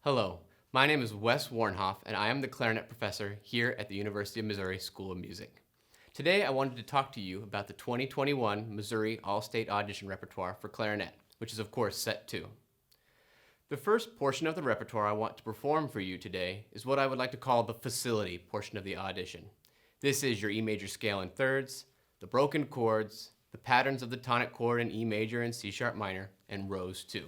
Hello, my name is Wes Warnhoff, and I am the clarinet professor here at the University of Missouri School of Music. Today I wanted to talk to you about the 2021 Missouri All State Audition repertoire for clarinet, which is of course set 2. The first portion of the repertoire I want to perform for you today is what I would like to call the facility portion of the audition. This is your E major scale in thirds, the broken chords, the patterns of the tonic chord in E major and C sharp minor, and rows 2.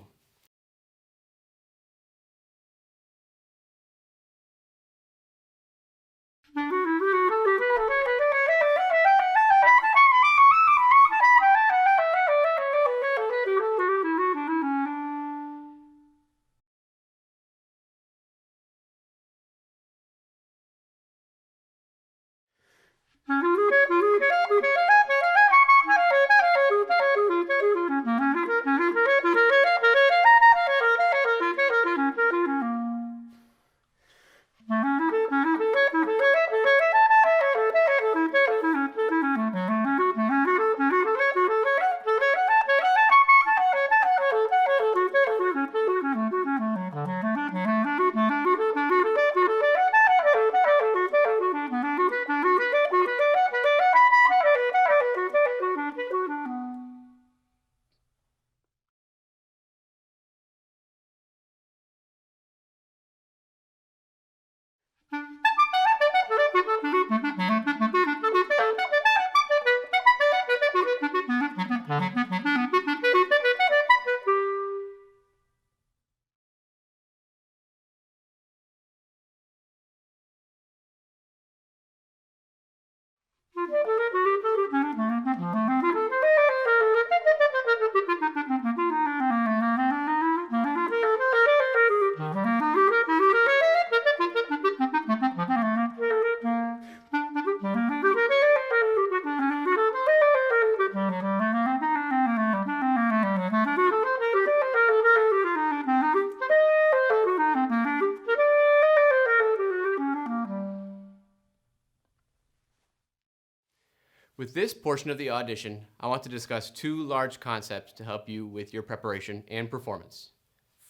With this portion of the audition, I want to discuss 2 large concepts to help you with your preparation and performance.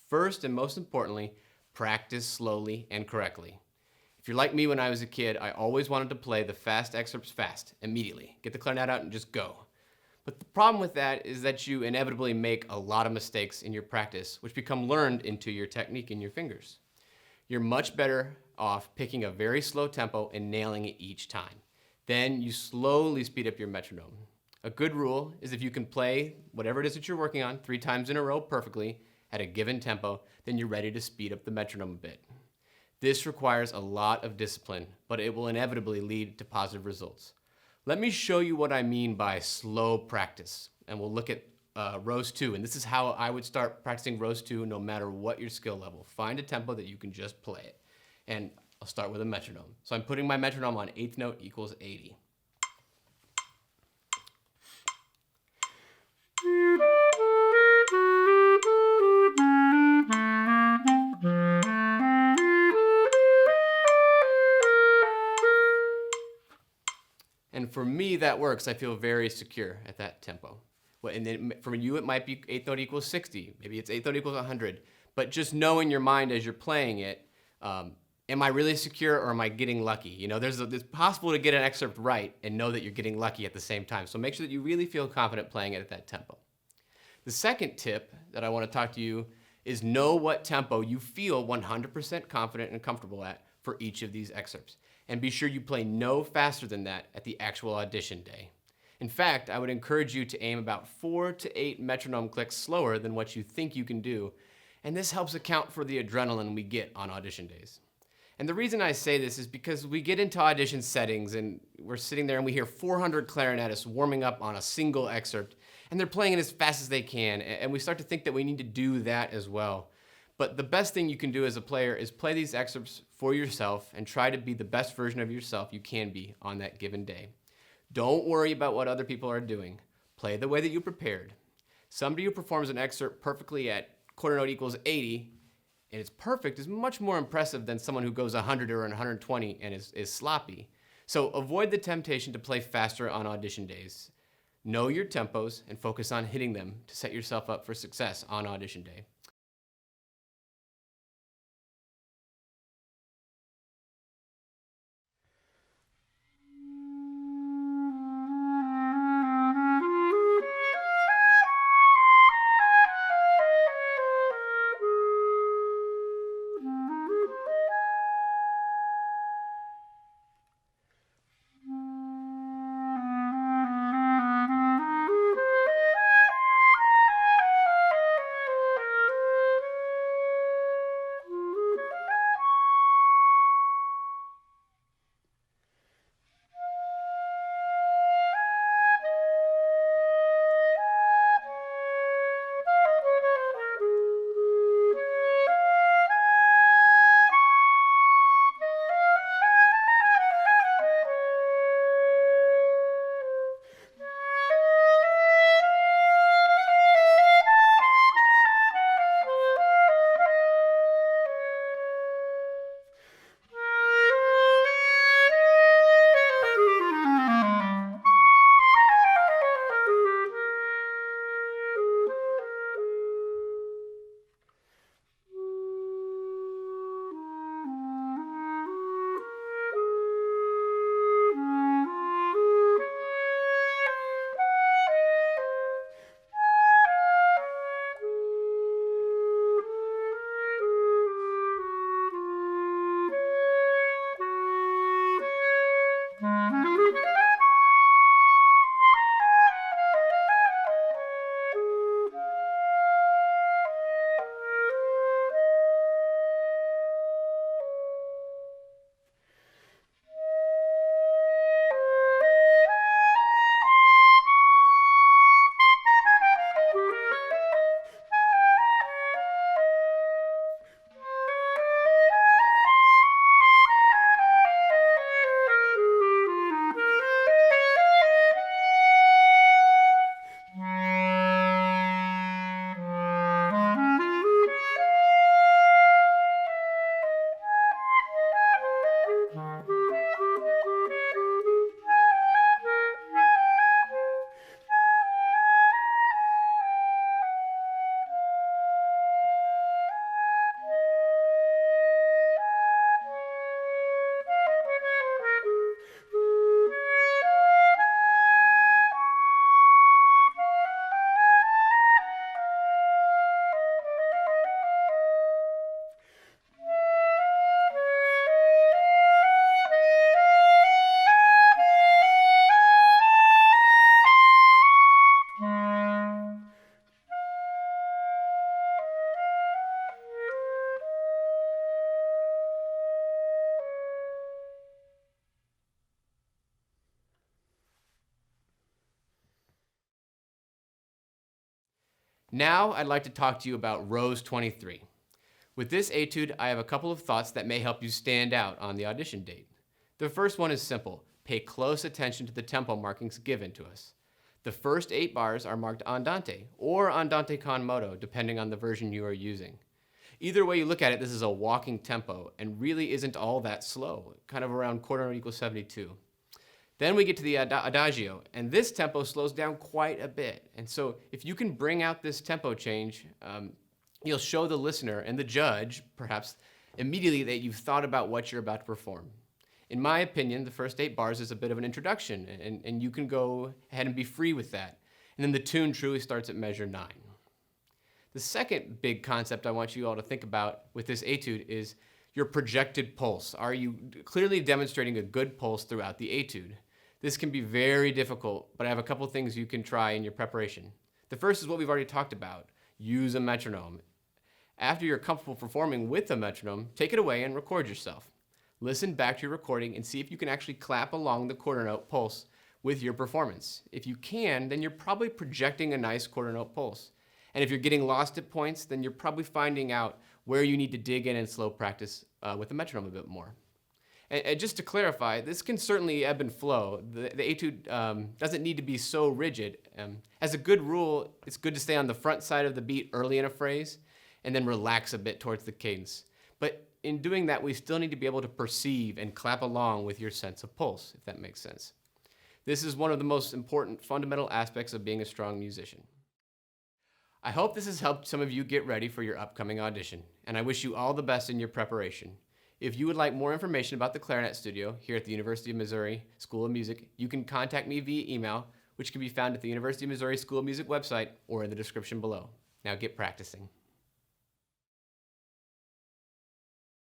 First and most importantly, practice slowly and correctly. If you're like me when I was a kid, I always wanted to play the fast excerpts fast, immediately. Get the clarinet out and just go. But the problem with that is that you inevitably make a lot of mistakes in your practice, which become learned into your technique in your fingers. You're much better off picking a very slow tempo and nailing it each time. Then you slowly speed up your metronome. A good rule is if you can play whatever it is that you're working on 3 times in a row perfectly at a given tempo, then you're ready to speed up the metronome a bit. This requires a lot of discipline, but it will inevitably lead to positive results. Let me show you what I mean by slow practice, and we'll look at rows 2, and this is how I would start practicing rows 2 no matter what your skill level. Find a tempo that you can just play it. And I'll start with a metronome. So I'm putting my metronome on 8th note equals 80. And for me, that works. I feel very secure at that tempo. And then for you, it might be 8th note equals 60. Maybe it's 8th note equals 100. But just know in your mind as you're playing it, am I really secure or am I getting lucky? You know, it's possible to get an excerpt right and know that you're getting lucky at the same time. So make sure that you really feel confident playing it at that tempo. The second tip that I want to talk to you is know what tempo you feel 100% confident and comfortable at for each of these excerpts. And be sure you play no faster than that at the actual audition day. In fact, I would encourage you to aim about 4 to 8 metronome clicks slower than what you think you can do. And this helps account for the adrenaline we get on audition days. And the reason I say this is because we get into audition settings and we're sitting there and we hear 400 clarinetists warming up on a single excerpt and they're playing it as fast as they can, and we start to think that we need to do that as well. But the best thing you can do as a player is play these excerpts for yourself and try to be the best version of yourself you can be on that given day. Don't worry about what other people are doing. Play the way that you prepared. Somebody who performs an excerpt perfectly at quarter note equals 80 and it's perfect is much more impressive than someone who goes 100 or 120 and is sloppy. So avoid the temptation to play faster on audition days. Know your tempos and focus on hitting them to set yourself up for success on audition day. Now I'd like to talk to you about Rose 23. With this etude, I have a couple of thoughts that may help you stand out on the audition date. The first one is simple. Pay close attention to the tempo markings given to us. The first 8 bars are marked andante or andante con moto, depending on the version you are using. Either way you look at it, this is a walking tempo and really isn't all that slow, kind of around quarter note equals 72. Then we get to the adagio, and this tempo slows down quite a bit. And so if you can bring out this tempo change, you'll show the listener and the judge, perhaps, immediately that you've thought about what you're about to perform. In my opinion, the first 8 bars is a bit of an introduction, and you can go ahead and be free with that. And then the tune truly starts at measure 9. The second big concept I want you all to think about with this etude is your projected pulse. Are you clearly demonstrating a good pulse throughout the etude? This can be very difficult, but I have a couple things you can try in your preparation. The first is what we've already talked about. Use a metronome. After you're comfortable performing with a metronome, take it away and record yourself. Listen back to your recording and see if you can actually clap along the quarter note pulse with your performance. If you can, then you're probably projecting a nice quarter note pulse. And if you're getting lost at points, then you're probably finding out where you need to dig in and slow practice with the metronome a bit more. And just to clarify, this can certainly ebb and flow. The etude doesn't need to be so rigid. As a good rule, it's good to stay on the front side of the beat early in a phrase and then relax a bit towards the cadence. But in doing that, we still need to be able to perceive and clap along with your sense of pulse, if that makes sense. This is one of the most important fundamental aspects of being a strong musician. I hope this has helped some of you get ready for your upcoming audition, and I wish you all the best in your preparation. If you would like more information about the Clarinet Studio here at the University of Missouri School of Music, you can contact me via email, which can be found at the University of Missouri School of Music website or in the description below. Now get practicing.